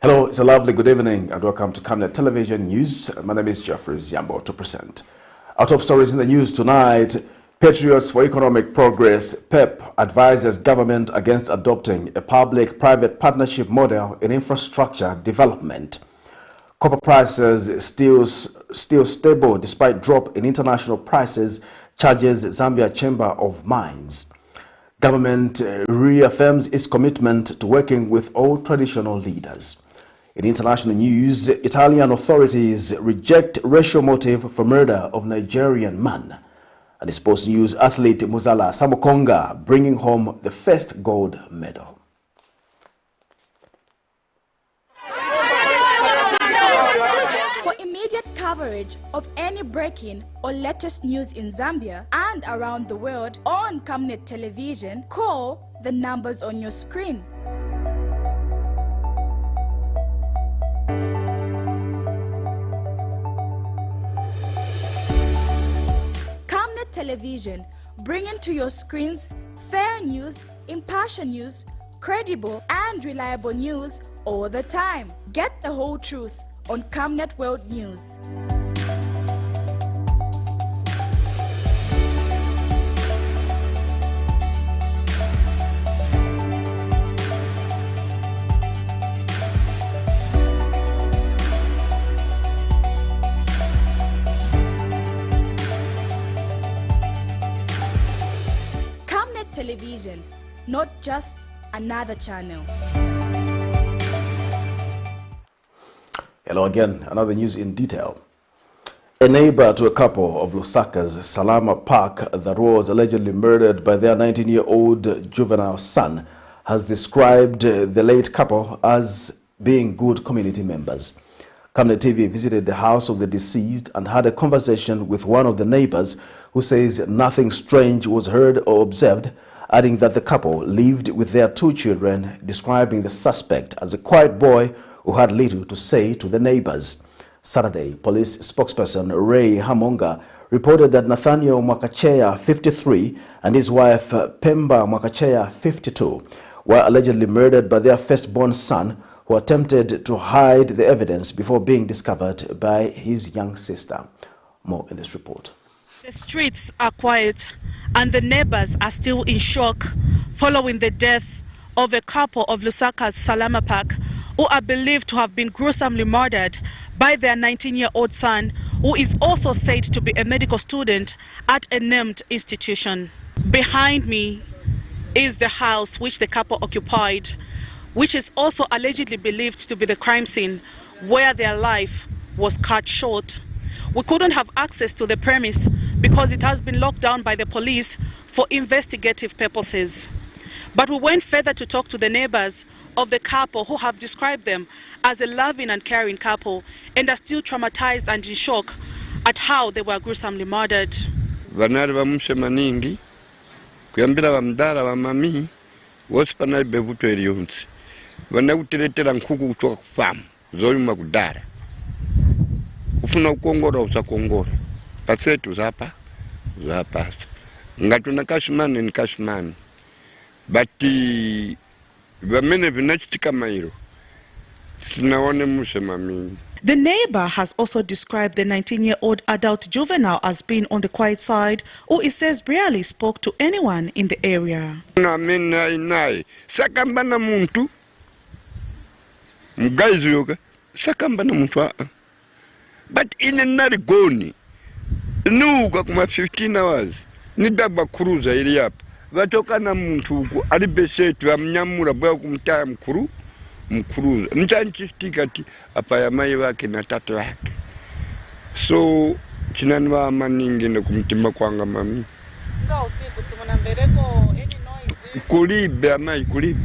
Hello, it's a lovely good evening and welcome to Camnet Television News. My name is Jeffrey Ziambo to present. Our top stories in the news tonight. Patriots for Economic Progress, PEP, advises government against adopting a public-private partnership model in infrastructure development. Copper prices still stable despite drop in international prices, charges Zambia Chamber of Mines. Government reaffirms its commitment to working with all traditional leaders. In international news, Italian authorities reject racial motive for murder of Nigerian man. And in sports news, athlete MUZALA SAMUKONGA bringing home the first gold medal. For immediate coverage of any breaking or latest news in Zambia and around the world on Camnet Television, call the numbers on your screen. Television, bringing to your screens fair news, impartial news, credible and reliable news all the time. Get the whole truth on Camnet World News. Television, not just another channel. Hello again, another news in detail. A neighbor to a couple of Lusaka's Salama Park that was allegedly murdered by their 19-year-old juvenile son has described the late couple as being good community members. Camnet TV visited the house of the deceased and had a conversation with one of the neighbors who says nothing strange was heard or observed, adding that the couple lived with their two children, describing the suspect as a quiet boy who had little to say to the neighbors. Saturday, police spokesperson REAFFIRMS reported that Nathaniel Mwakacheya, 53, and his wife Pemba Mwakacheya, 52, were allegedly murdered by their firstborn son, who attempted to hide the evidence before being discovered by his young sister. More in this report. The streets are quiet and the neighbors are still in shock following the death of a couple of Lusaka's Salama Park who are believed to have been gruesomely murdered by their 19-year-old son, who is also said to be a medical student at a named institution. Behind me is the house which the couple occupied, which is also allegedly believed to be the crime scene where their life was cut short. We couldn't have access to the premise because it has been locked down by the police for investigative purposes. But we went further to talk to the neighbors of the couple who have described them as a loving and caring couple and are still traumatized and in shock at how they were gruesomely murdered. Vanari vamushe maningi kuyambira vamdara vamami wose panali bevuto eliyonse vanakuteretera nkhuku kutoka kufamu zolima kudara ufuna kukongora usakongora pasetu zapa ngatuna kashimani ni kashimani bati vamene vinachitika mairo sinaone mushe mamingi. The neighbor has also described the 19-year-old adult juvenile as being on the quiet side, who he says barely spoke to anyone in the area. Sakambana muntu mgaizi yoga sakambana muntu but inenari goni nuka kuma 15 hours nidaba kuruza ili hapa vatoka na muntu uko alibesetu amnyamura bwa kumtaya mkuruza nchanchitika ti apa ya mai wake na tatu wake so chinanwa maningi ne kumtima kwanga mami nga usiku simona mbereko any noise kulibe amai kulibe.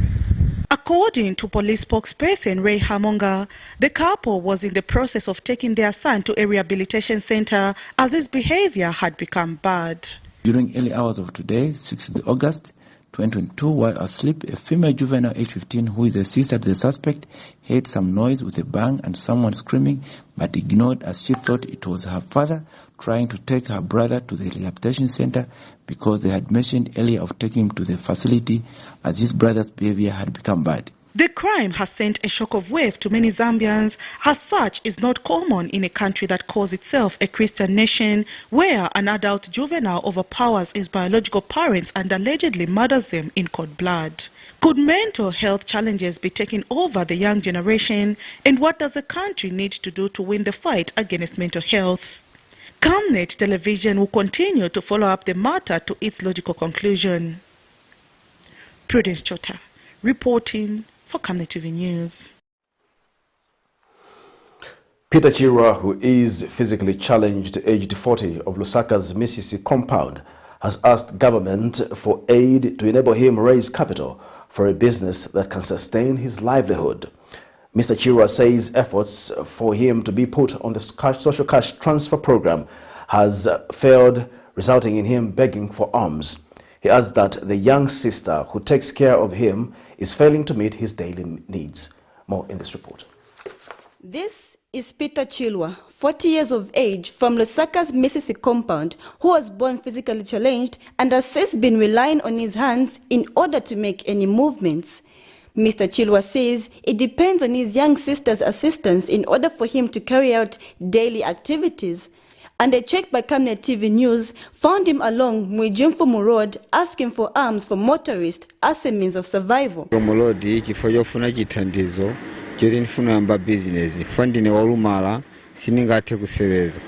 According to police spokesperson REAFFIRMS, the couple was in the process of taking their son to a rehabilitation center as his behavior had become bad. During early hours of today, 6th August 2022, while asleep, a female juvenile age 15 who is a sister to the suspect heard some noise with a bang and someone screaming, but ignored as she thought it was her father trying to take her brother to the rehabilitation center because they had mentioned earlier of taking him to the facility as his brother's behavior had become bad. The crime has sent a shockwave wave to many Zambians, as such is not common in a country that calls itself a Christian nation, where an adult juvenile overpowers his biological parents and allegedly murders them in cold blood. Could mental health challenges be taking over the young generation, and what does the country need to do to win the fight against mental health? Camnet television will continue to follow up the matter to its logical conclusion. Prudence Chota, reporting for Camnet TV News. Peter Chirwa, who is physically challenged, aged 40, of Lusaka's Misisi compound, has asked government for aid to enable him raise capital for a business that can sustain his livelihood. Mr. Chirwa says efforts for him to be put on the social cash transfer program has failed, resulting in him begging for alms. He adds that the young sister who takes care of him is failing to meet his daily needs. More in this report. This is Peter Chirwa, 40 years of age, from Lusaka's Misisi compound, who was born physically challenged and has since been relying on his hands in order to make any movements. Mr. Chirwa says it depends on his young sister's assistance in order for him to carry out daily activities. And a check by Camnet TV News found him along Mwijimfumu Road asking for alms for motorists as a means of survival. Jodi nfuna yamba business fundi ne walumala siningate kusebeza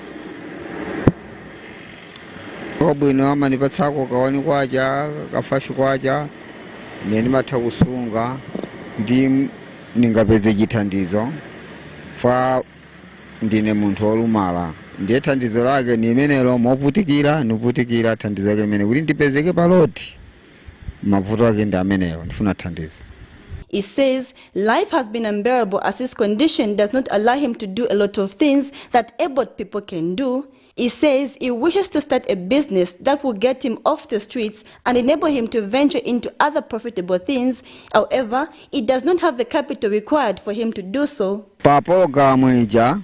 obwino amani patsako kawani kwaja kafashu kwaja neni matha kusunga ndi ningapeze chithandizo fa ndine munthu walumala ndiye thandizo lake ni imenelo moputikira thandizo lake imene kuti ndipezeke paloti mavuto ake ndi ameneyo ndifuna thandizo. He says life has been unbearable as his condition does not allow him to do a lot of things that able people can do. He says he wishes to start a business that will get him off the streets and enable him to venture into other profitable things. However, he does not have the capital required for him to do so. Papogamweja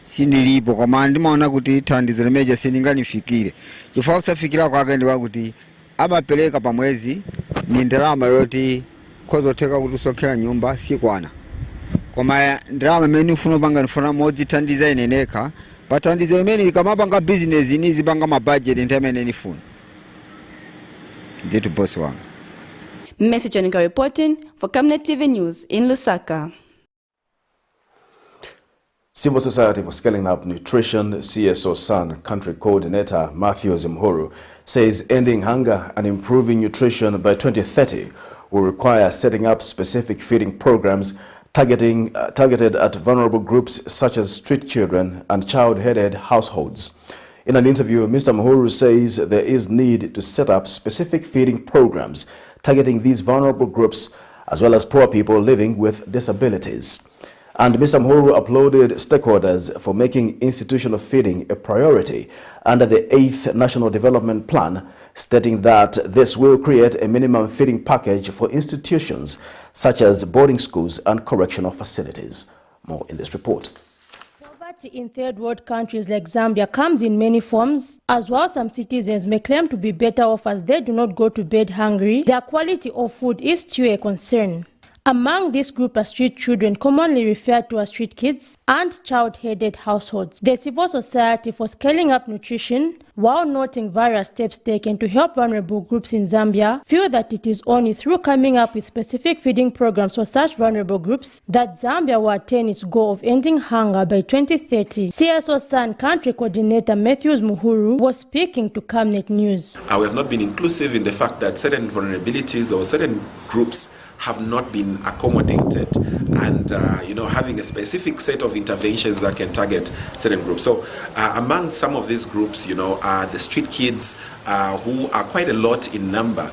sindilipo koma ndimaona kuti thandizo limeja silinganifikire. Chifukwa kusafikira kwake ndi kuti amapeleka pa mwezi ni ndalama yoti kozoteka kutusokera nyumba sikwana. Koma ndalama imene ufuna panga nifuna modzithandiza ineneka pathandizo imene ikamapanga business inizi panga mabudget ntamene nifuna. Nditu boss wanga. Message Anika reporting for Camnet TV News in Lusaka. Civil Society for Scaling Up Nutrition CSO Sun Country Coordinator Matthew Zimhuru says ending hunger and improving nutrition by 2030 will require setting up specific feeding programs targeted at vulnerable groups such as street children and child-headed households. In an interview, Mr. Zimhuru says there is need to set up specific feeding programs targeting these vulnerable groups as well as poor people living with disabilities. And Mr. Zimhuru applauded stakeholders for making institutional feeding a priority under the 8th National Development Plan, stating that this will create a minimum feeding package for institutions such as boarding schools and correctional facilities. More in this report. Poverty in third world countries like Zambia comes in many forms. As while some citizens may claim to be better off as they do not go to bed hungry, their quality of food is still a concern. Among this group are street children, commonly referred to as street kids, and child-headed households. The Civil Society for Scaling Up Nutrition, while noting various steps taken to help vulnerable groups in Zambia, feel that it is only through coming up with specific feeding programs for such vulnerable groups that Zambia will attain its goal of ending hunger by 2030. CSO Sun Country Coordinator Matthew Zimhuru was speaking to Camnet News. We have not been inclusive in the fact that certain vulnerabilities or certain groups have not been accommodated, and having a specific set of interventions that can target certain groups. So among some of these groups, are the street kids who are quite a lot in number,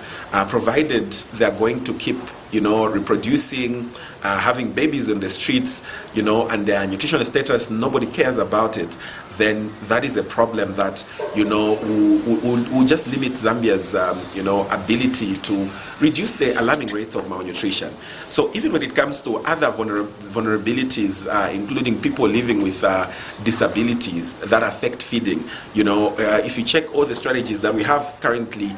provided they're going to keep reproducing, having babies on the streets, and their nutritional status, nobody cares about it. then that is a problem that, you know, will just limit Zambia's, you know, ability to reduce the alarming rates of malnutrition. So even when it comes to other vulnerabilities, including people living with disabilities that affect feeding, you know, if you check all the strategies that we have currently,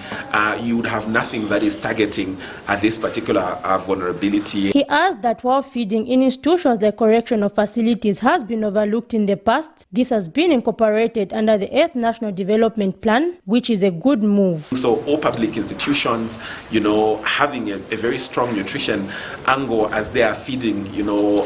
you would have nothing that is targeting this particular vulnerability. He adds that while feeding in institutions like correctional facilities has been overlooked in the past, this has been incorporated under the 8th National Development Plan, which is a good move. So all public institutions, you know, having a very strong nutrition angle as they are feeding, you know,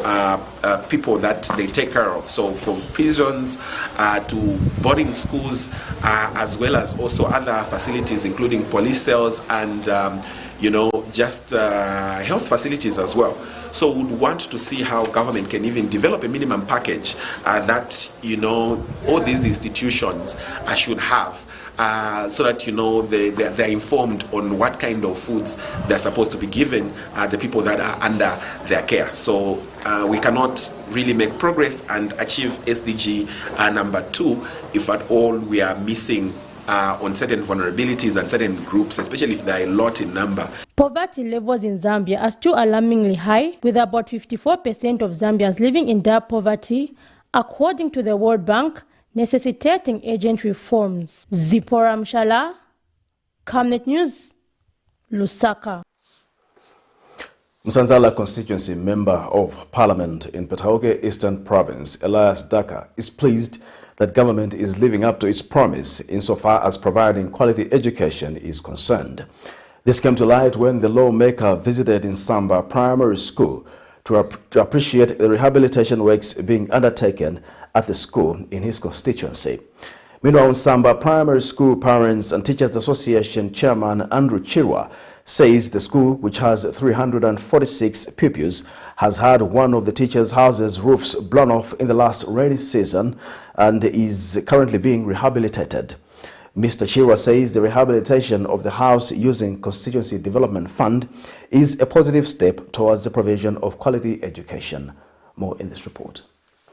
people that they take care of. So from prisons to boarding schools, as well as also other facilities, including police cells and, you know, just health facilities as well. So we would want to see how government can even develop a minimum package that, you know, all these institutions should have, so that, you know, they're informed on what kind of foods they're supposed to be giving the people that are under their care. So we cannot really make progress and achieve SDG number 2 if at all we are missing on certain vulnerabilities and certain groups, especially if there are a lot in number. Poverty levels in Zambia are still alarmingly high, with about 54% of Zambians living in dire poverty, according to the World Bank, necessitating urgent reforms. Zipporah Mshala, Camnet News, Lusaka. MUZALA constituency member of parliament in Petauke Eastern Province, Elias Daka, is pleased that government is living up to its promise insofar as providing quality education is concerned. This came to light when the lawmaker visited in Samba Primary School to appreciate the rehabilitation works being undertaken at the school in his constituency. Meanwhile, Samba Primary School Parents and Teachers Association Chairman Andrew Chirwa says the school, which has 346 pupils, has had one of the teachers' houses' roofs blown off in the last rainy season and is currently being rehabilitated. Mr. Chirwa says the rehabilitation of the house using Constituency Development Fund is a positive step towards the provision of quality education. More in this report.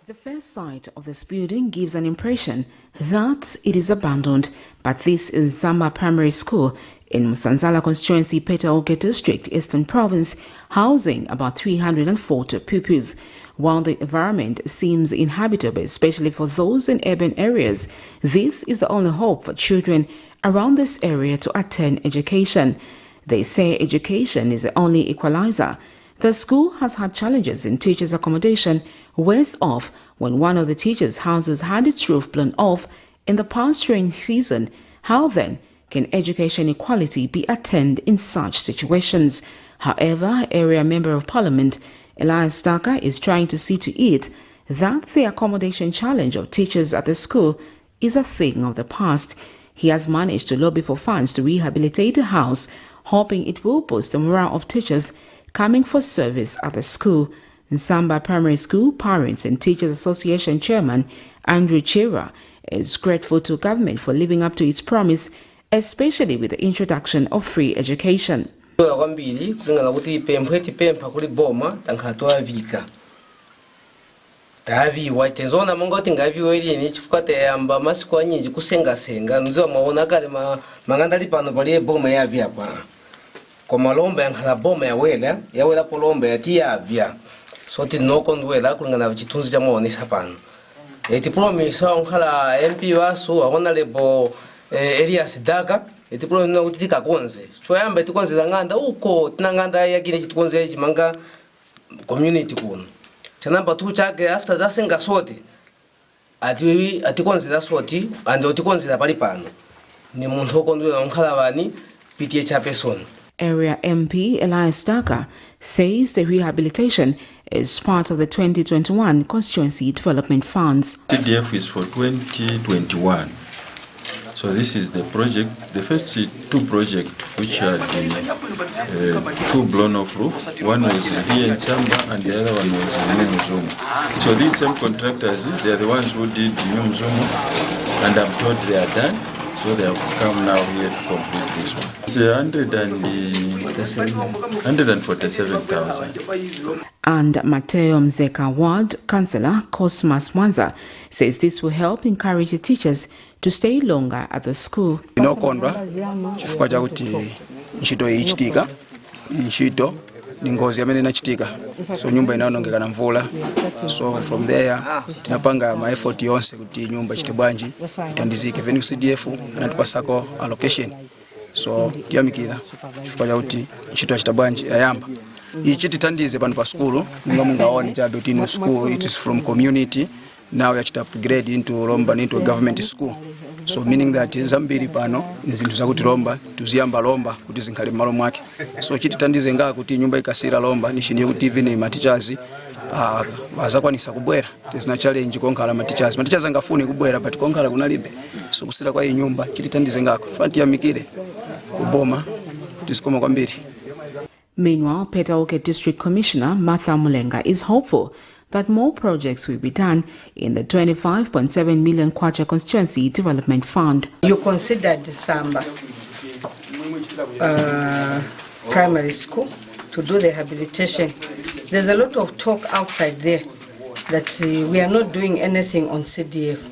The first sight of this building gives an impression that it is abandoned, but this is Samba Primary School in MUZALA constituency, Petauke district, Eastern Province, housing about 340 pupils. While the environment seems inhabitable, especially for those in urban areas, this is the only hope for children around this area to attend education. They say education is the only equalizer. The school has had challenges in teachers' accommodation, worse off when one of the teachers' houses had its roof blown off in the past rain season. How then can education equality be attained in such situations? However, area member of parliament Elias Daka is trying to see to it that the accommodation challenge of teachers at the school is a thing of the past. He has managed to lobby for funds to rehabilitate the house, hoping it will boost the morale of teachers coming for service at the school. Samba Primary School Parents and Teachers Association Chairman Andrew Chirwa is grateful to government for living up to its promise, especially with the introduction of free education. Kwambiri kulingana kuti tipempha kuli boma tankhatwa vika taviwa tenzona monga kuti ngaviwa ilini chifukwa tayamba masiku anyinji kusengasenga nzo maona kale manganda lipano pali boma yavya pa koma lomba yankhala boma yawela polomba yati yavya so tinokondwela kulingana chitunzi cha maonesa pano eti promise onkhala MP wasu akona lebo Elias Daka eti promise kuti tikakonze choyamba tikonzera nganda uko tinanganda yakine chitikonzera chimanga community kuno chanamba 2 chake after that senga soti atikonzera soti ande utikonzera pali pano ni munthu okondwera onkhala bani PTA chairperson. Area MP Elias Daka says the rehabilitation is part of the 2021 Constituency Development Funds. CDF is for 2021. So this is the project, the first 2 projects, which are the 2 blown off roofs. One was here in Samba and the other one was in MUZALA. So these same contractors, they are the ones who did MUZALA, and I'm told they are done. So they have come now here to complete this one. 147,000. And Mateo Mzeka Ward Councillor Cosmas Mwanza says this will help encourage the teachers to stay longer at the school. Chifukwa chakuti ntchito ichitika ntchito ningozi amene inachitika, so nyumba inaonongeka na mvula, so from there tinapanga ma effort yonse kuti nyumba ichite bwanji itandizike. Veni CDF anatupasako allocation, so tiyamikira chifukwa chakuti ntchito achita bwanji ayamba ichiti tandize pano pa school. Mungaone chabe kuti no school it is from community, now yachita upgrade into Lomba into a government school, so meaning that zambiri pano zinthu zakuti Lomba tuziyamba Lomba kuti zinkhale malo mwake, so chiti tandize nga kuti nyumba ikasira Lomba nishini kuti even ma teachers azakwanisa kubwera. Tizina challenge konkhala ma teachers angafuni kubwera but konkhala kunalibe, so kusira kwa nyumba chiti tandize ngako fanti yamikire kuboma tisikoma kwambiri. Meanwhile, Petaoke District Commissioner Martha Mulenga is hopeful that more projects will be done in the 25.7 million Kwacha Constituency Development Fund. You considered Samba primary school to do the rehabilitation. There's a lot of talk outside there that we are not doing anything on CDF.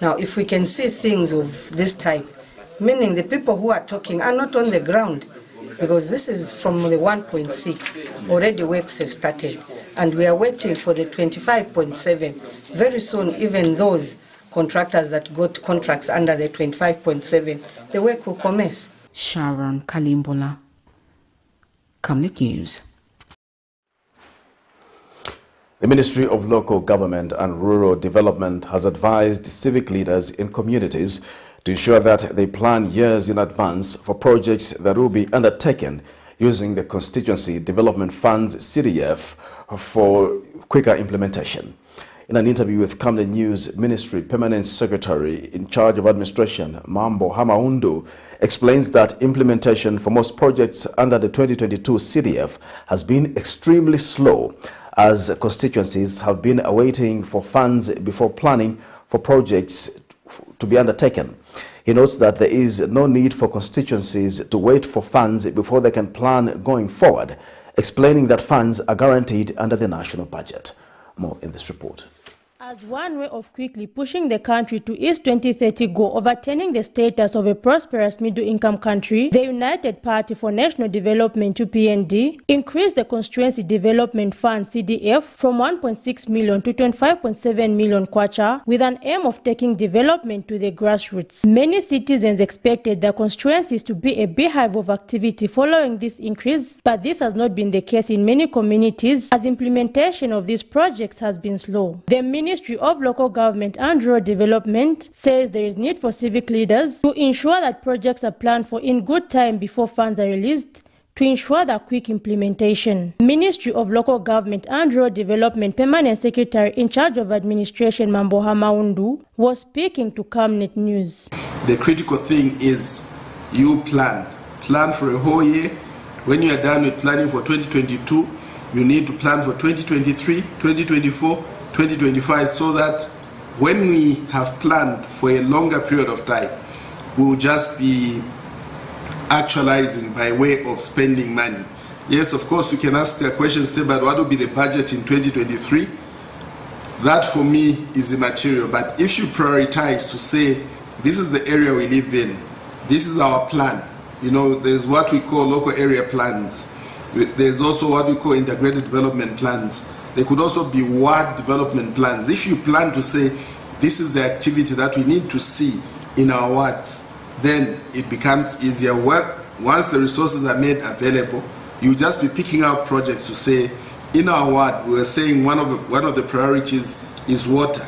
Now, if we can see things of this type, meaning the people who are talking are not on the ground, because this is from the 1.6, already works have started, and we are waiting for the 25.7. Very soon, even those contractors that got contracts under the 25.7, the work will commence. Sharon Kalimbola, Camnet News. The Ministry of Local Government and Rural Development has advised civic leaders in communities to ensure that they plan years in advance for projects that will be undertaken using the Constituency Development Fund's CDF for quicker implementation. In an interview with Camnet News, Ministry Permanent Secretary in charge of administration, Mambo Hamaundu, explains that implementation for most projects under the 2022 CDF has been extremely slow, as constituencies have been awaiting for funds before planning for projects to be undertaken. He notes that there is no need for constituencies to wait for funds before they can plan going forward, explaining that funds are guaranteed under the national budget. More in this report. As one way of quickly pushing the country to its 2030 goal of attaining the status of a prosperous middle-income country, the United Party for National Development (UPND) increased the Constituency Development Fund (CDF) from 1.6 million to 25.7 million kwacha, with an aim of taking development to the grassroots. Many citizens expected the constituencies to be a beehive of activity following this increase, but this has not been the case in many communities, as implementation of these projects has been slow. The Ministry of Local Government and Rural Development says there is need for civic leaders to ensure that projects are planned for in good time before funds are released to ensure the quick implementation. Ministry of Local Government and Rural Development Permanent Secretary in charge of administration, Mambo Hamaundu, was speaking to Camnet News. The critical thing is you plan for a whole year. When you are done with planning for 2022, you need to plan for 2023, 2024, 2025, so that when we have planned for a longer period of time, we will just be actualizing by way of spending money. Yes, of course, we can ask a question, say, but what will be the budget in 2023? That for me is immaterial. But if you prioritize to say, this is the area we live in, this is our plan. You know, there's what we call local area plans. There's also what we call integrated development plans. There could also be ward development plans. If you plan to say, this is the activity that we need to see in our wards, then it becomes easier. Once the resources are made available, you just be picking out projects to say, in our ward, we were saying one of the priorities is water.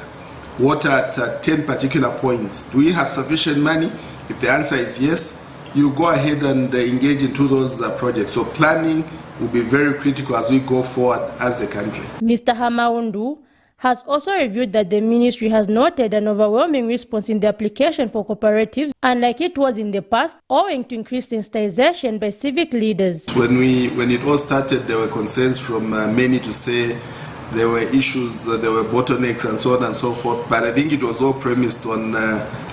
Water at 10 particular points. Do we have sufficient money? If the answer is yes, you go ahead and engage into those projects. So planning will be very critical as we go forward as a country. Mr. Hamaundu has also reviewed that the ministry has noted an overwhelming response in the application for cooperatives, unlike it was in the past, owing to increased sensitization by civic leaders. When it all started, there were concerns from many to say there were issues, there were bottlenecks and so on and so forth, but I think it was all premised on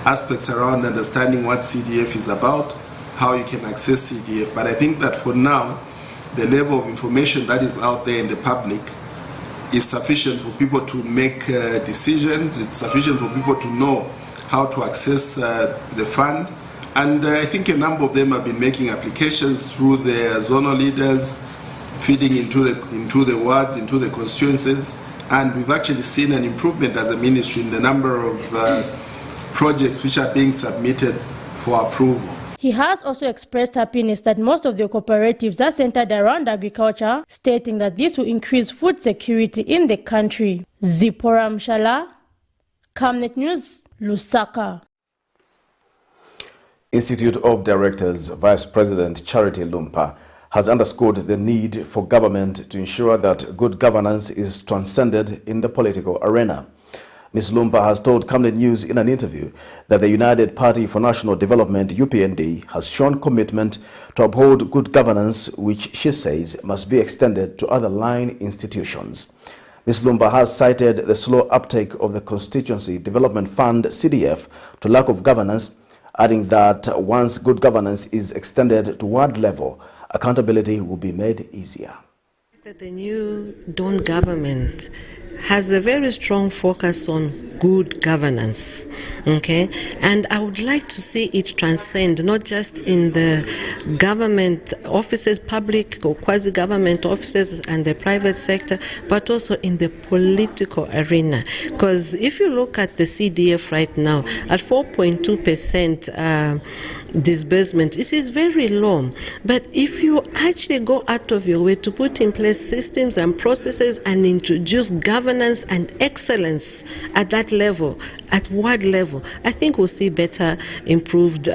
aspects around understanding what CDF is about, how you can access CDF. But I think that for now, the level of information that is out there in the public is sufficient for people to make decisions. It's sufficient for people to know how to access the fund. And I think a number of them have been making applications through their zonal leaders, feeding into the wards, into the constituencies. And we've actually seen an improvement as a ministry in the number of projects which are being submitted for approval. He has also expressed happiness that most of the cooperatives are centered around agriculture, stating that this will increase food security in the country. Zipporah Mshala, Camnet News, Lusaka. Institute of Directors Vice President Charity Lumpa has underscored the need for government to ensure that good governance is transcended in the political arena. Ms. Lumpa has told Camnet News in an interview that the United Party for National Development, UPND, has shown commitment to uphold good governance, which she says must be extended to other line institutions. Ms. Lumpa has cited the slow uptake of the Constituency Development Fund, CDF, to lack of governance, adding that once good governance is extended to ward level, accountability will be made easier. The new Dawn government has a very strong focus on good governance, okay? And I would like to see it transcend, not just in the government offices, public or quasi-government offices and the private sector, but also in the political arena. Because if you look at the CDF right now, at 4.2% disbursement, it is very low. But if you actually go out of your way to put in place systems and processes and introduce governance and excellence at that level, at ward level, I think we'll see better improved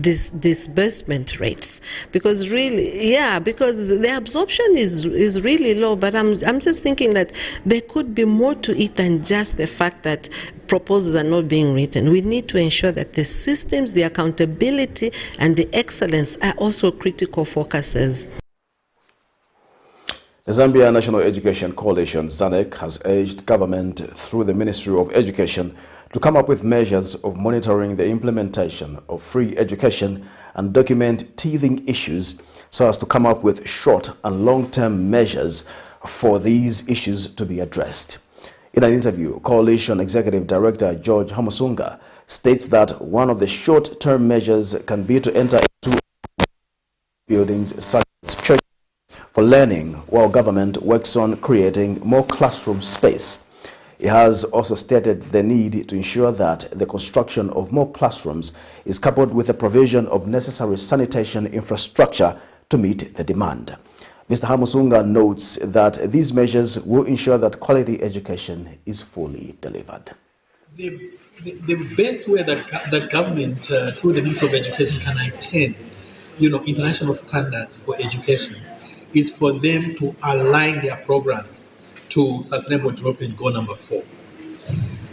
disbursement rates. Because really, yeah, because the absorption is really low, but I'm just thinking that there could be more to it than just the fact that proposals are not being written. We need to ensure that the systems, the accountability, and the excellence are also critical focuses. The Zambia National Education Coalition, ZANEC, has urged government through the Ministry of Education to come up with measures of monitoring the implementation of free education and document teething issues so as to come up with short and long-term measures for these issues to be addressed. In an interview, Coalition Executive Director George Hamusunga states that one of the short-term measures can be to enter into buildings such as churches for learning, while government works on creating more classroom space. He has also stated the need to ensure that the construction of more classrooms is coupled with the provision of necessary sanitation infrastructure to meet the demand. Mr. Hamusunga notes that these measures will ensure that quality education is fully delivered. The best way that government, through the Ministry of Education, can attain, international standards for education is for them to align their programs to Sustainable Development Goal number 4.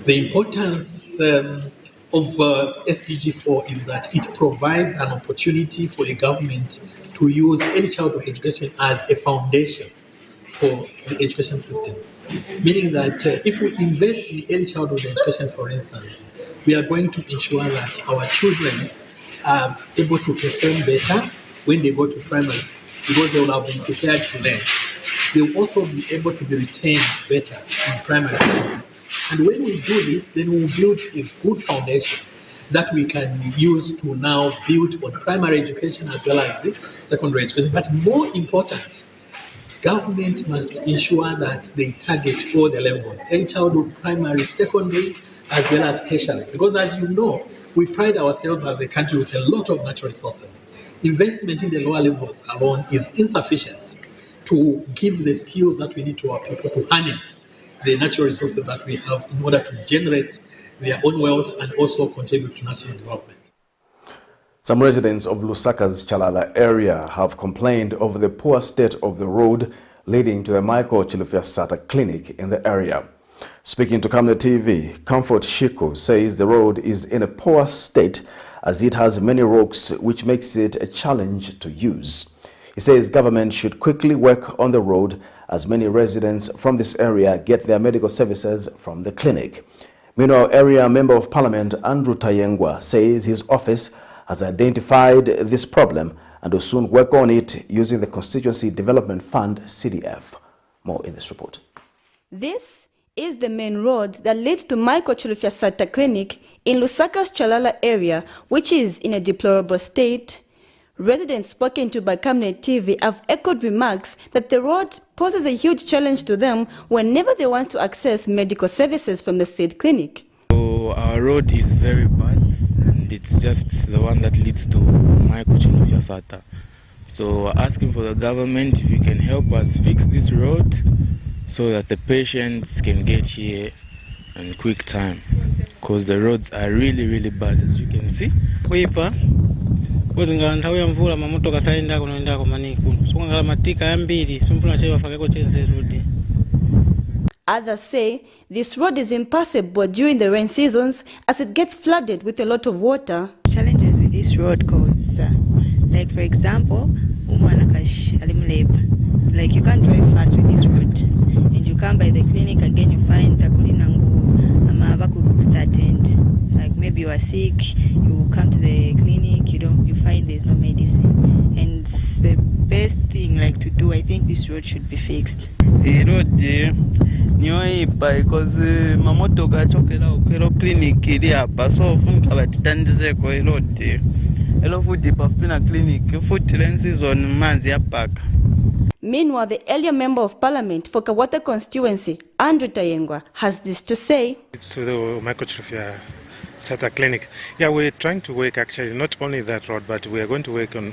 The importance of SDG 4 is that it provides an opportunity for a government to use early childhood education as a foundation for the education system. Meaning that if we invest in early childhood education, for instance, we are going to ensure that our children are able to perform better when they go to primary school because they will have been prepared to learn. They will also be able to be retained better in primary schools. And when we do this, then we will build a good foundation that we can use to now build on primary education as well as secondary education. But more important, government must ensure that they target all the levels, early childhood, primary, secondary, as well as tertiary. Because as you know, we pride ourselves as a country with a lot of natural resources. Investment in the lower levels alone is insufficient to give the skills that we need to our people to harness the natural resources that we have in order to generate their own wealth and also contribute to national development. Some residents of Lusaka's Chalala area have complained over the poor state of the road leading to the Michael Chilufya-Sata clinic in the area. Speaking to Camnet TV, Comfort Shiko says the road is in a poor state as it has many rocks, which makes it a challenge to use. He says government should quickly work on the road as many residents from this area get their medical services from the clinic. Meanwhile, area Member of Parliament Andrew Tayengwa says his office has identified this problem and will soon work on it using the Constituency Development Fund, CDF. More in this report. This is the main road that leads to Michael Chilufya-Sata Clinic in Lusaka's Chalala area, which is in a deplorable state. Residents spoken to by Camnet TV have echoed remarks that the road poses a huge challenge to them whenever they want to access medical services from the said clinic. So our road is very bad, and it's just the one that leads to Michael Chilufya-Sata. So we're asking for the government if you can help us fix this road so that the patients can get here in quick time, because the roads are really bad, as you can see. Others say this road is impassable during the rain seasons as it gets flooded with a lot of water. Challenges with this road because, like for example, like you can't drive fast with this road, and you come by the clinic again, you find like maybe you are sick, you come to the clinic, you find there's no medicine, and the best thing like to do, I think this road should be fixed. Because mamotoka chokela ukero clinic ili hapa, so funka batitandize ko elode elo futhi pafina clinic futhi lenses on manzi yapaka. Meanwhile, the earlier member of parliament for Kawata constituency, Andrew Tayengwa, has this to say. It's the Michael Chilufya-Sata Clinic. Yeah, we're trying to work actually not only that road, but we are going to work on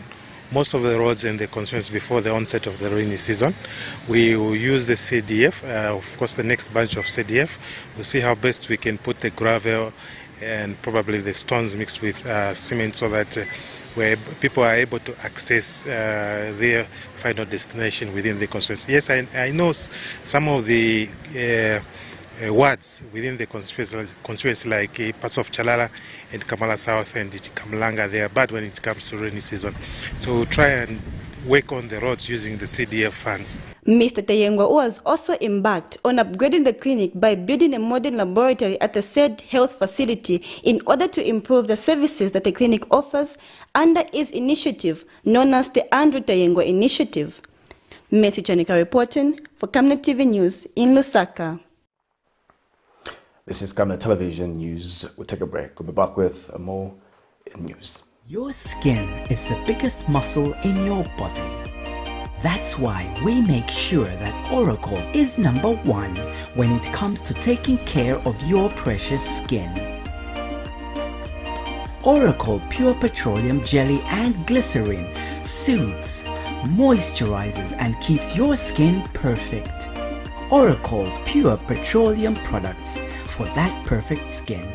most of the roads in the constituency before the onset of the rainy season. We will use the CDF, of course the next bunch of CDF. We'll see how best we can put the gravel and probably the stones mixed with cement so that where people are able to access their final destination within the constituency. Yes, I know some of the wards within the constituency like parts of Chalala and Kamala South and Kamlanga, they are bad when it comes to rainy season. So we'll try and work on the roads using the CDF funds. Mr. Tayengwa was also embarked on upgrading the clinic by building a modern laboratory at the said health facility in order to improve the services that the clinic offers under his initiative known as the Andrew Tayengwa Initiative. Messi Chanika reporting for Camnet TV News in Lusaka. This is Camnet Television News. We'll take a break. We'll be back with more news. Your skin is the biggest muscle in your body. That's why we make sure that Oracle is #1 when it comes to taking care of your precious skin. Oracle Pure Petroleum Jelly and Glycerin soothes, moisturizes and keeps your skin perfect. Oracle Pure Petroleum products for that perfect skin.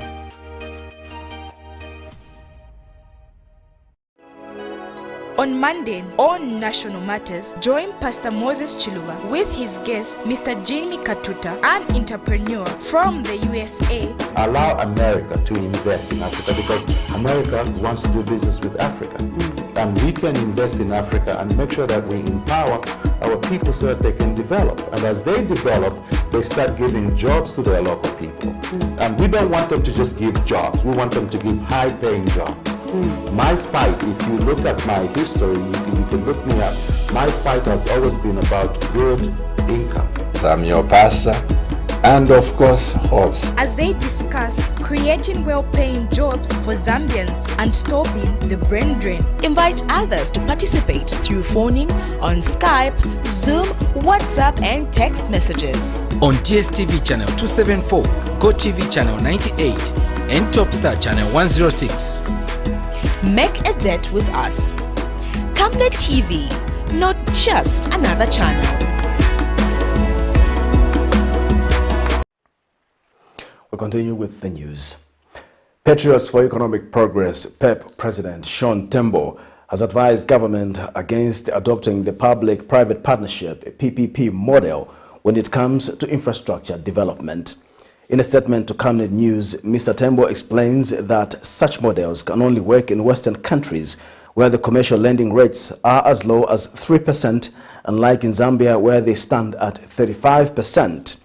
On Monday, on National Matters, join Pastor Moses Chilua with his guest, Mr. Jimmy Katuta, an entrepreneur from the USA. Allow America to invest in Africa because America wants to do business with Africa. And we can invest in Africa and make sure that we empower our people so that they can develop. And as they develop, they start giving jobs to their local people. And we don't want them to just give jobs. We want them to give high-paying jobs. My fight, if you look at my history, you can look me up, my fight has always been about good income. I'm your pastor and of course horse. As they discuss creating well-paying jobs for Zambians and stopping the brain drain. Invite others to participate through phoning on Skype, Zoom, WhatsApp and text messages. On DSTV channel 274, GoTV channel 98 and Topstar channel 106. Make a date with us. Camnet TV, not just another channel. We'll continue with the news. Patriots for Economic Progress, PEP President Sean Tembo, has advised government against adopting the public-private partnership PPP model when it comes to infrastructure development. In a statement to Camnet News, Mr. Tembo explains that such models can only work in Western countries where the commercial lending rates are as low as 3%, unlike in Zambia where they stand at 35%.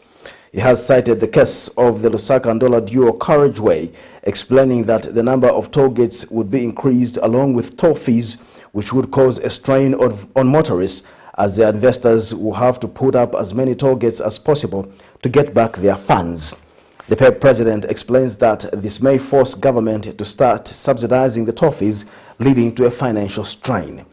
He has cited the case of the Lusaka-Ndola dual carriageway, explaining that the number of toll gates would be increased along with toll fees, which would cause a strain on motorists, as their investors will have to put up as many toll gates as possible to get back their funds. The PEP president explains that this may force government to start subsidizing the toll fees, leading to a financial strain.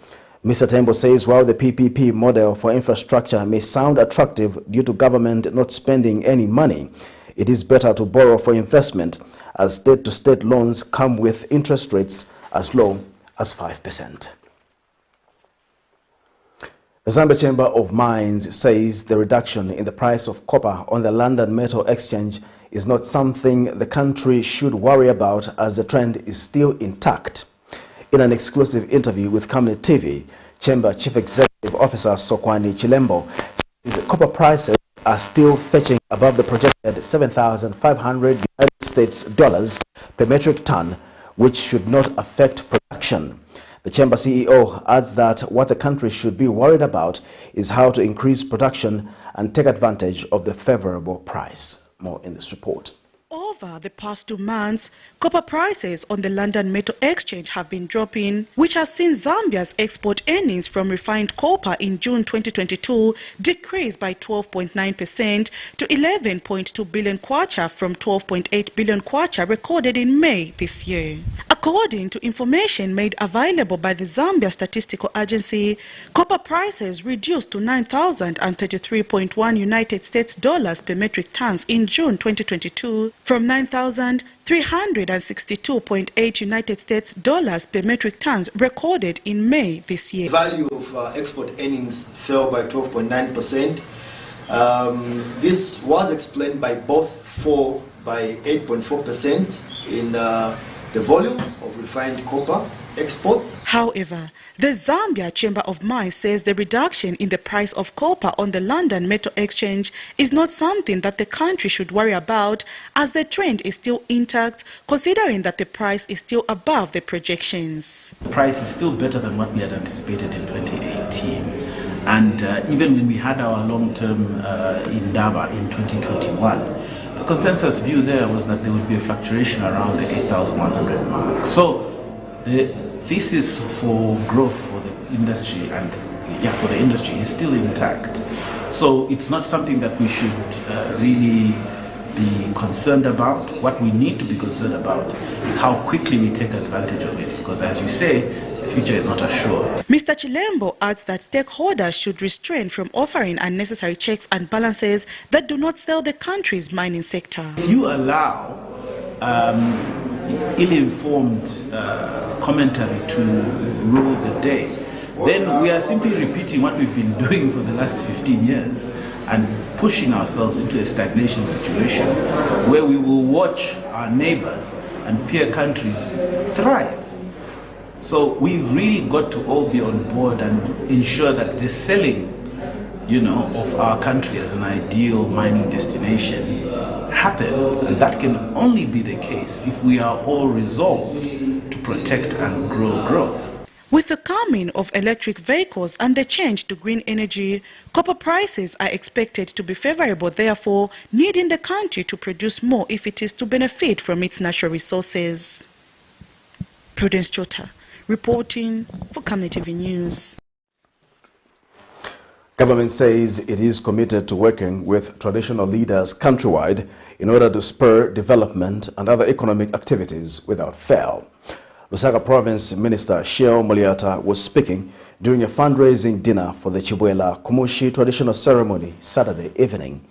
Mr. Tembo says while the PPP model for infrastructure may sound attractive due to government not spending any money, it is better to borrow for investment, as state-to-state loans come with interest rates as low as 5%. The Zambia Chamber of Mines says the reduction in the price of copper on the London Metal Exchange is not something the country should worry about, as the trend is still intact. In an exclusive interview with Camnet TV, Chamber Chief Executive Officer Sokwani Chilembo says copper prices are still fetching above the projected 7,500 United States dollars per metric ton, which should not affect production. The Chamber CEO adds that what the country should be worried about is how to increase production and take advantage of the favorable price. More in this report. Over the past 2 months, copper prices on the London Metal Exchange have been dropping, which has seen Zambia's export earnings from refined copper in June 2022 decrease by 12.9% to 11.2 billion kwacha from 12.8 billion kwacha recorded in May this year. According to information made available by the Zambia Statistical Agency, copper prices reduced to 9,033.1 United States dollars per metric tons in June 2022 from 9,362.8 United States dollars per metric tons recorded in May this year. The value of export earnings fell by 12.9%. This was explained by both fall by 8.4% in the volumes of refined copper exports. However, the Zambia Chamber of Mines says the reduction in the price of copper on the London Metal Exchange is not something that the country should worry about, as the trend is still intact, considering that the price is still above the projections. The price is still better than what we had anticipated in 2018. And even when we had our long-term Indaba in 2021, the consensus view there was that there would be a fluctuation around the 8,100 mark. So the thesis for growth for the industry and for the industry is still intact. So it's not something that we should really be concerned about. What we need to be concerned about is how quickly we take advantage of it, because as you say, the future is not assured. Mr. Chilembo adds that stakeholders should restrain from offering unnecessary checks and balances that do not sell the country's mining sector. If you allow ill-informed commentary to rule the day, then we are simply repeating what we've been doing for the last 15 years and pushing ourselves into a stagnation situation where we will watch our neighbors and peer countries thrive. So we've really got to all be on board and ensure that the selling, of our country as an ideal mining destination happens, and that can only be the case if we are all resolved to protect and grow growth. With the coming of electric vehicles and the change to green energy, copper prices are expected to be favorable, therefore needing the country to produce more if it is to benefit from its natural resources. Prudence Chota, reporting for Camnet TV News. Government says it is committed to working with traditional leaders countrywide in order to spur development and other economic activities without fail. Lusaka Province Minister Sheo Moliata was speaking during a fundraising dinner for the Chibwela Kumushi traditional ceremony Saturday evening.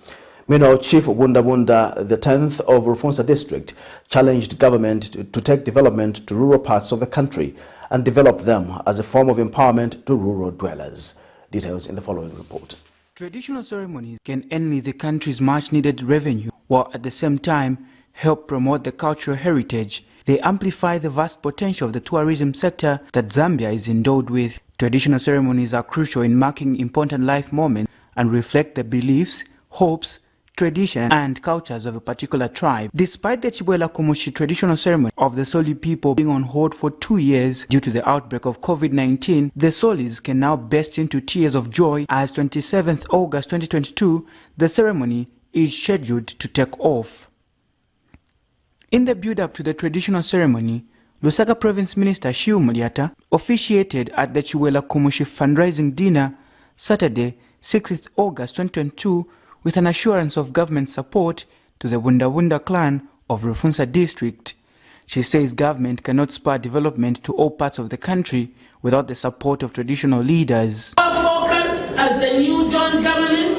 Meanwhile, Chief Wundabunda, the 10th of Rufunsa district, challenged government to take development to rural parts of the country and develop them as a form of empowerment to rural dwellers. Details in the following report. Traditional ceremonies can earn the country's much-needed revenue, while at the same time help promote the cultural heritage. They amplify the vast potential of the tourism sector that Zambia is endowed with. Traditional ceremonies are crucial in marking important life moments and reflect the beliefs, hopes, traditions and cultures of a particular tribe. Despite the Chibwela Kumushi traditional ceremony of the Soli people being on hold for 2 years due to the outbreak of COVID-19, the Solis can now burst into tears of joy as 27th August 2022, the ceremony is scheduled to take off. In the build-up to the traditional ceremony, Lusaka Province Minister Shiu Mulyata officiated at the Chiwela Kumushi fundraising dinner Saturday, 6th August 2022, with an assurance of government support to the Wunda clan of Rufunsa district. She says government cannot spur development to all parts of the country without the support of traditional leaders. Our focus as the new John government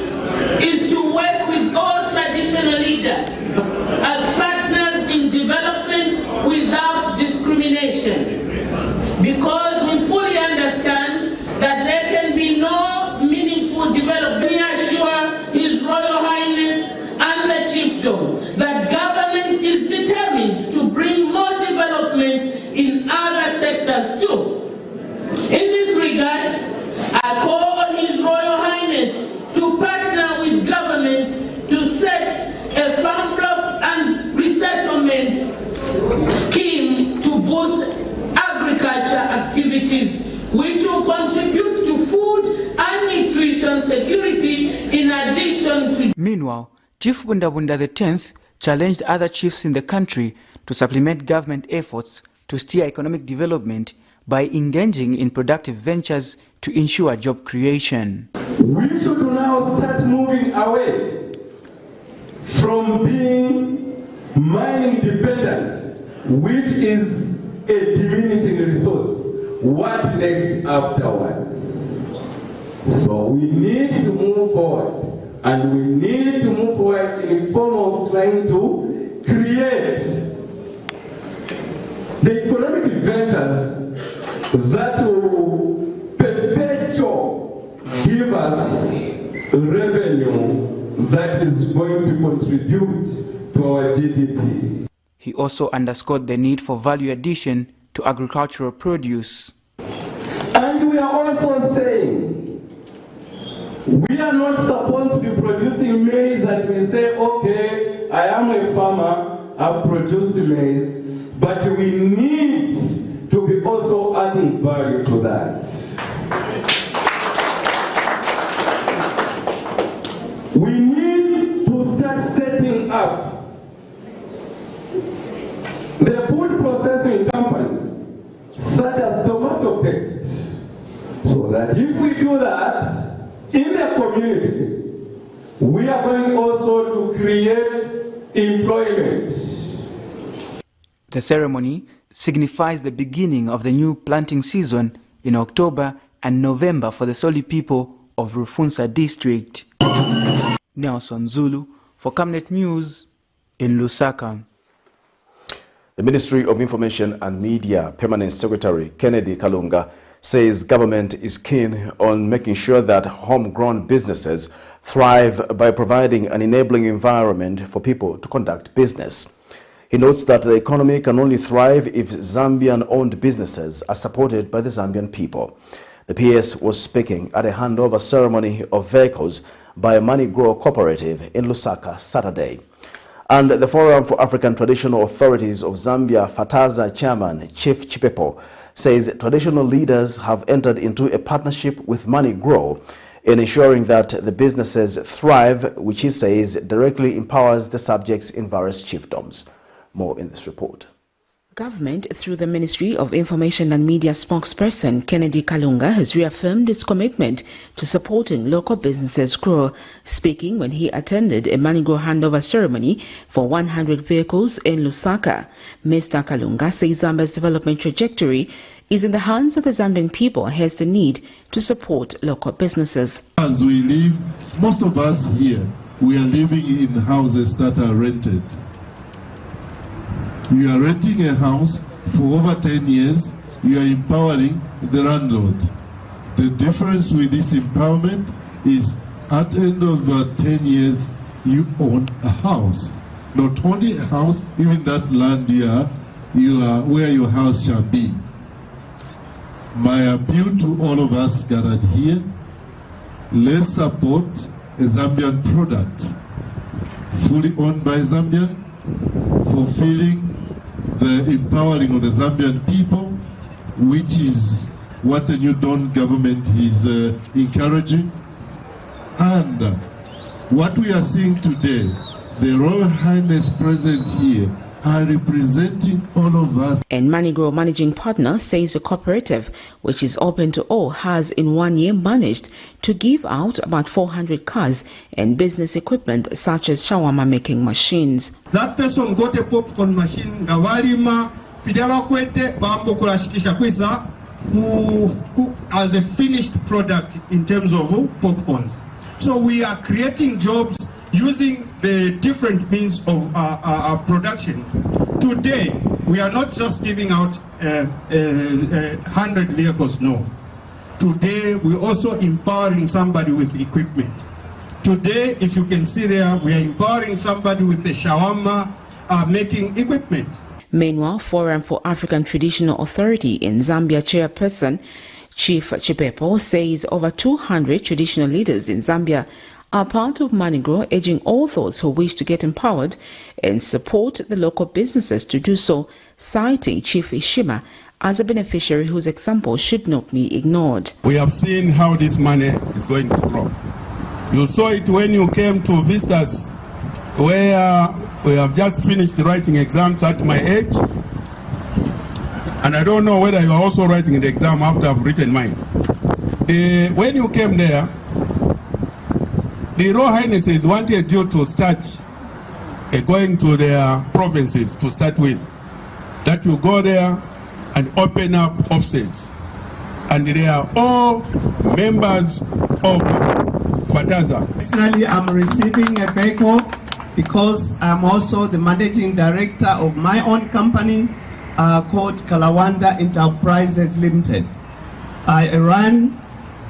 is to work with all traditional leaders as partners in development without discrimination, because we fully understand that there can be no meaningful development. We assure His Royal Highness and the chiefdom that government is determined to bring more development in other sectors too. In this regard, I call on His Royal Highness to partner with government to set a farm block and resettlement scheme to boost agriculture activities, which will contribute to food and nutrition security in addition to... Meanwhile, Chief Wunda the 10th challenged other chiefs in the country to supplement government efforts to steer economic development by engaging in productive ventures to ensure job creation. We should now start moving away from being mining dependent, which is a diminishing resource. What next afterwards? So we need to move forward, and we need to move forward in the form of trying to create the economic ventures that will perpetually give us revenue that is going to contribute to our GDP. He also underscored the need for value addition to agricultural produce. And we are also saying we are not supposed to be producing maize and we say, okay, I am a farmer, I've produced maize, but we need to be also adding value to that. We need to start setting up the food processing companies, such as tomato paste, so that if we do that in the community, we are going also to create employment. The ceremony signifies the beginning of the new planting season in October and November for the Soli people of Rufunsa district. Nelson Zulu for Camnet News in Lusaka. The Ministry of Information and Media Permanent Secretary Kennedy Kalunga says government is keen on making sure that homegrown businesses thrive by providing an enabling environment for people to conduct business. He notes that the economy can only thrive if Zambian-owned businesses are supported by the Zambian people. The PS was speaking at a handover ceremony of vehicles by a Money Grow cooperative in Lusaka Saturday. And the Forum for African Traditional Authorities of Zambia, FATAZA chairman Chief Chipepo, says traditional leaders have entered into a partnership with Money Grow in ensuring that the businesses thrive, which he says directly empowers the subjects in various chiefdoms. More in this report. Government, through the Ministry of Information and Media spokesperson Kennedy Kalunga, has reaffirmed its commitment to supporting local businesses grow. Speaking when he attended a Money Grow handover ceremony for 100 vehicles in Lusaka, Mr. Kalunga says Zambia's development trajectory is in the hands of the Zambian people, hence the need to support local businesses. As we live, most of us here, we are living in houses that are rented. You are renting a house for over 10 years, you are empowering the landlord. The difference with this empowerment is at the end of 10 years, you own a house. Not only a house, even that land you are where your house shall be. My appeal to all of us gathered here, let's support a Zambian product, fully owned by Zambian, fulfilling the empowering of the Zambian people, which is what the new Dawn government is encouraging, and What we are seeing today, the Royal Highness present here, are representing all of us. And Manigro managing partner says the cooperative, which is open to all, has in 1 year managed to give out about 400 cars and business equipment such as shawarma making machines. That person got a popcorn machine, Gawarima, Fideva Kwete, Bambo Kurashitisha Kwisa, as a finished product in terms of popcorns. So we are creating jobs using the different means of production. Today, we are not just giving out 100 vehicles, no. Today, we're also empowering somebody with equipment. Today, if you can see there, we are empowering somebody with the shawarma making equipment. Meanwhile, Forum for African Traditional Authority in Zambia chairperson Chief Chipepo says over 200 traditional leaders in Zambia are part of Manigro, urging all those who wish to get empowered and support the local businesses to do so, citing Chief Ishima as a beneficiary whose example should not be ignored. We have seen how this money is going to grow. You saw it when you came to visit us, where we have just finished writing exams at my age, and I don't know whether you are also writing the exam after I've written mine. When you came there, the Royal Highnesses wanted you to start going to their provinces to start with. That you go there and open up offices. And they are all members of FATAZA. Personally, I'm receiving a vehicle because I'm also the managing director of my own company called Kalawanda Enterprises Limited. I run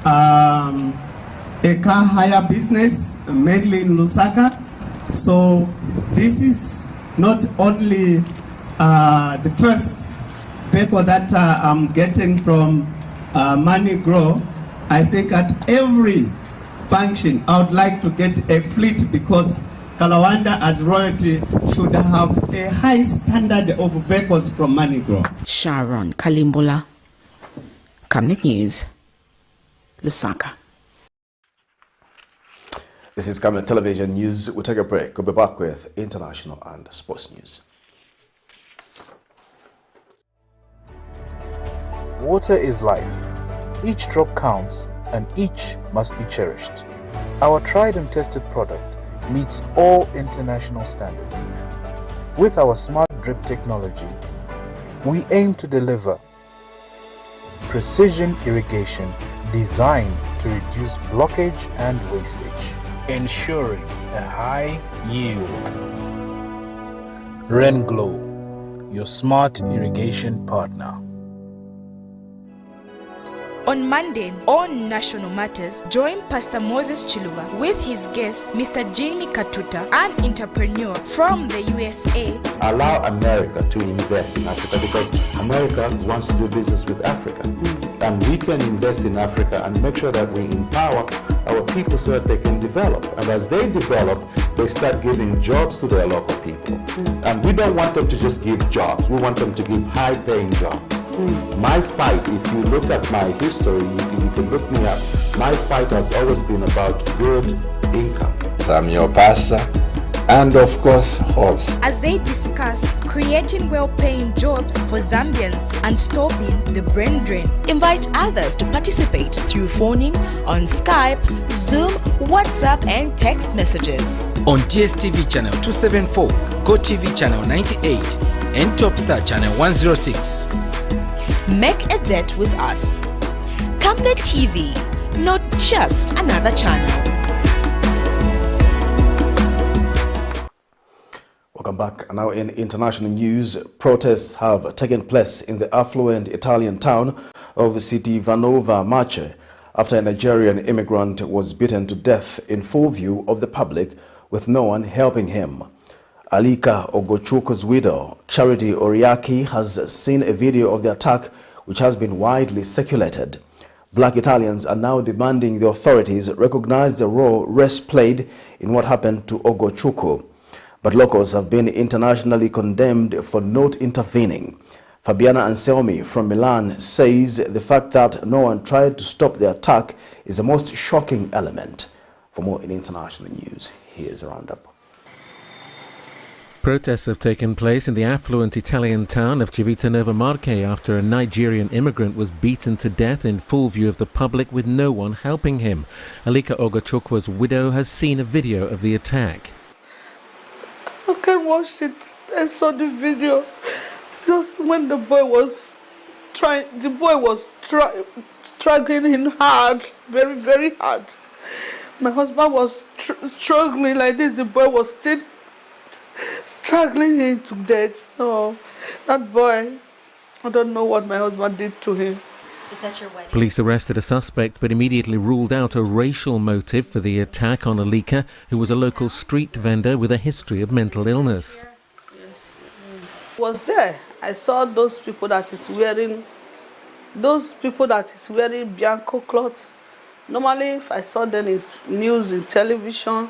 a car hire business mainly in Lusaka. So this is not only the first vehicle that I'm getting from Manigro. I think at every function I would like to get a fleet because Kalawanda as royalty should have a high standard of vehicles from Manigro. Sharon Kalimbola, Camnet News, Lusaka. This is Camnet Television News. We'll take a break. We'll be back with international and sports news. Water is life. Each drop counts and each must be cherished. Our tried and tested product meets all international standards. With our smart drip technology, we aim to deliver precision irrigation designed to reduce blockage and wastage, ensuring a high yield. RainGlow, your smart irrigation partner. On Monday, on National Matters, join Pastor Moses Chiluba with his guest, Mr. Jimmy Katuta, an entrepreneur from the USA. Allow America to invest in Africa because America wants to do business with Africa. And we can invest in Africa and make sure that we empower our people so that they can develop. And as they develop, they start giving jobs to their local people. And we don't want them to just give jobs. We want them to give high-paying jobs. My fight, if you look at my history, you can look me up, my fight has always been about good income. Samuel Pastor, and of course, horse. As they discuss creating well-paying jobs for Zambians and stopping the brain drain. Invite others to participate through phoning on Skype, Zoom, WhatsApp and text messages. On DSTV channel 274, GoTV channel 98 and Topstar channel 106. Make a date with us. Camnet TV, not just another channel. Welcome back. Now in international news, protests have taken place in the affluent Italian town of Vanova Marche after a Nigerian immigrant was beaten to death in full view of the public with no one helping him. Alika Ogochuko's widow, Charity Oriaki, has seen a video of the attack which has been widely circulated. Black Italians are now demanding the authorities recognize the role race played in what happened to Ogochuko. But locals have been internationally condemned for not intervening. Fabiana Anselmi from Milan says the fact that no one tried to stop the attack is the most shocking element. For more in international news, here's a roundup. Protests have taken place in the affluent Italian town of Civitanovo Marche after a Nigerian immigrant was beaten to death in full view of the public with no one helping him. Alika Ogachukwa's widow has seen a video of the attack. I can watch it. I saw the video just when the boy was struggling hard, very, very hard. My husband was struggling like this. The boy was still struggling him to death. No, that boy, I don't know what my husband did to him. Is that your wedding? Police arrested a suspect but immediately ruled out a racial motive for the attack on Alika, who was a local street vendor with a history of mental illness. I was there. I saw those people that is wearing Bianco clothes. Normally, if I saw them in news, in television,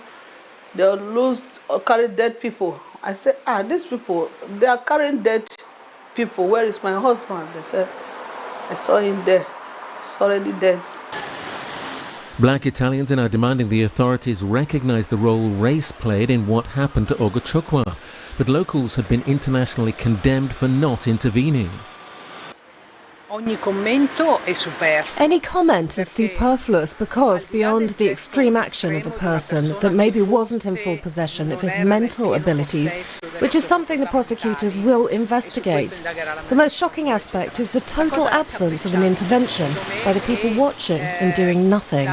they'll lose or carry dead people. I said, these people, they are carrying dead people. Where is my husband? They said, I saw him there. He's already dead. Black Italians are now demanding the authorities recognize the role race played in what happened to Ogachukwa. But locals have been internationally condemned for not intervening. Any comment is superfluous because beyond the extreme action of a person that maybe wasn't in full possession of his mental abilities, which is something the prosecutors will investigate, the most shocking aspect is the total absence of an intervention by the people watching and doing nothing.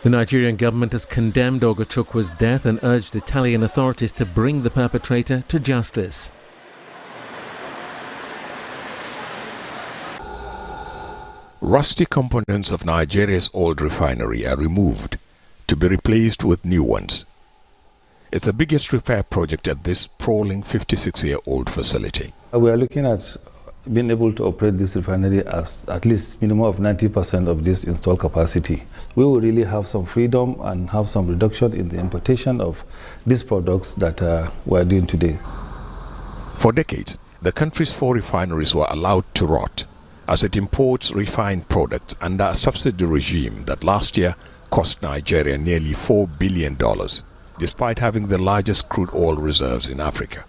The Nigerian government has condemned Ogachukwa's death and urged Italian authorities to bring the perpetrator to justice. Rusty components of Nigeria's old refinery are removed to be replaced with new ones. It's the biggest repair project at this sprawling 56-year-old facility. We are looking at being able to operate this refinery as at least minimum of 90% of this installed capacity. We will really have some freedom and have some reduction in the importation of these products that we are doing today. For decades, the country's 4 refineries were allowed to rot as it imports refined products under a subsidy regime that last year cost Nigeria nearly $4 billion, despite having the largest crude oil reserves in Africa.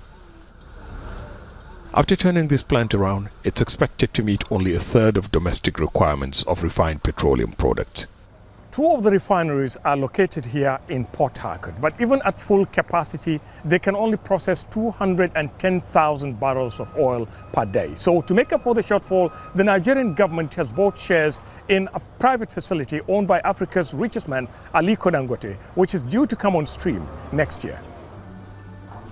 After turning this plant around, it's expected to meet only a third of domestic requirements of refined petroleum products. 2 of the refineries are located here in Port Harcourt, but even at full capacity, they can only process 210,000 barrels of oil per day. So to make up for the shortfall, the Nigerian government has bought shares in a private facility owned by Africa's richest man, Aliko Dangote, which is due to come on stream next year.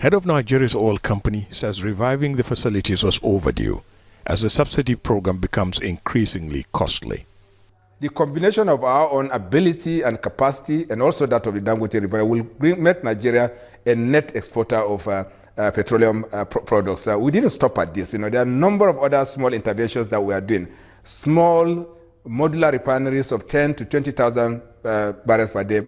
Head of Nigeria's oil company says reviving the facilities was overdue as the subsidy program becomes increasingly costly. The combination of our own ability and capacity and also that of the Dangote refinery will make Nigeria a net exporter of petroleum products. We didn't stop at this. There are a number of other small interventions that we are doing. Small modular refineries of 10 to 20,000 barrels per day.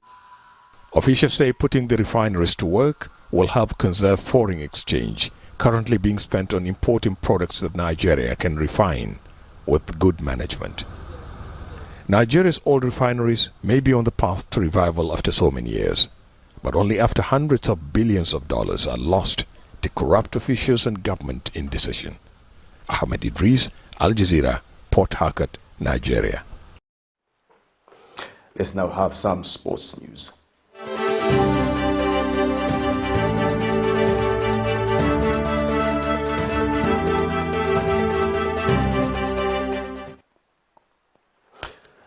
Officials say putting the refineries to work will help conserve foreign exchange, currently being spent on importing products that Nigeria can refine with good management. Nigeria's old refineries may be on the path to revival after so many years, but only after hundreds of billions of dollars are lost to corrupt officials and government indecision. Ahmed Idris, Al Jazeera, Port Harcourt, Nigeria. Let's now have some sports news.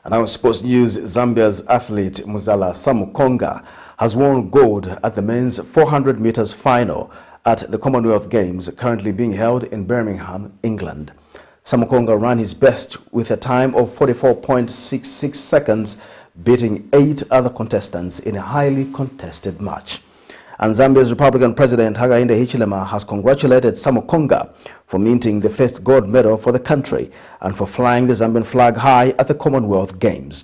And now in sports news, Zambia's athlete MUZALA SAMUKONGA has won gold at the men's 400 meters final at the Commonwealth Games currently being held in Birmingham, England. SAMUKONGA ran his best with a time of 44.66 seconds, beating 8 other contestants in a highly contested match. And Zambia's Republican President Hakainde Hichilema has congratulated SAMUKONGA for minting the first gold medal for the country and for flying the Zambian flag high at the Commonwealth Games.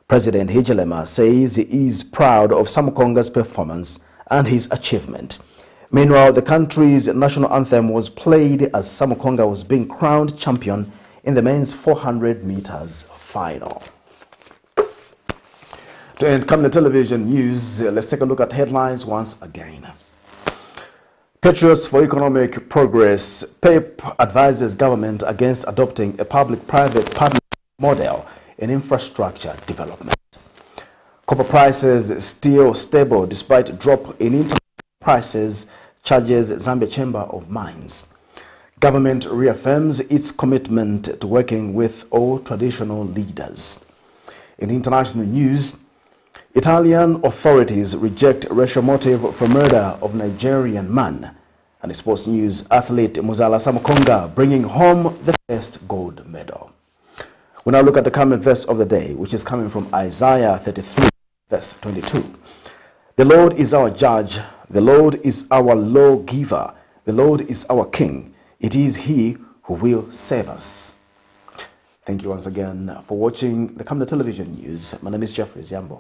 President Hichilema says he is proud of SAMUKONGA's performance and his achievement. Meanwhile, the country's national anthem was played as SAMUKONGA was being crowned champion in the men's 400 meters final. To end Camnet television news, let's take a look at headlines once again. Patriots for Economic Progress, PEP, advises government against adopting a public-private partnership model in infrastructure development. Copper prices still stable despite drop in international prices, charges Zambia Chamber of Mines. Government reaffirms its commitment to working with all traditional leaders. In international news, Italian authorities reject racial motive for murder of Nigerian man. And in sports news, athlete MUZALA SAMUKONGA bringing home the first gold medal. We now look at the Camnet verse of the day, which is coming from Isaiah 33, verse 22. The Lord is our judge, the Lord is our lawgiver, the Lord is our king. It is he who will save us. Thank you once again for watching the Camnet television news. My name is Jeffrey Ziambo.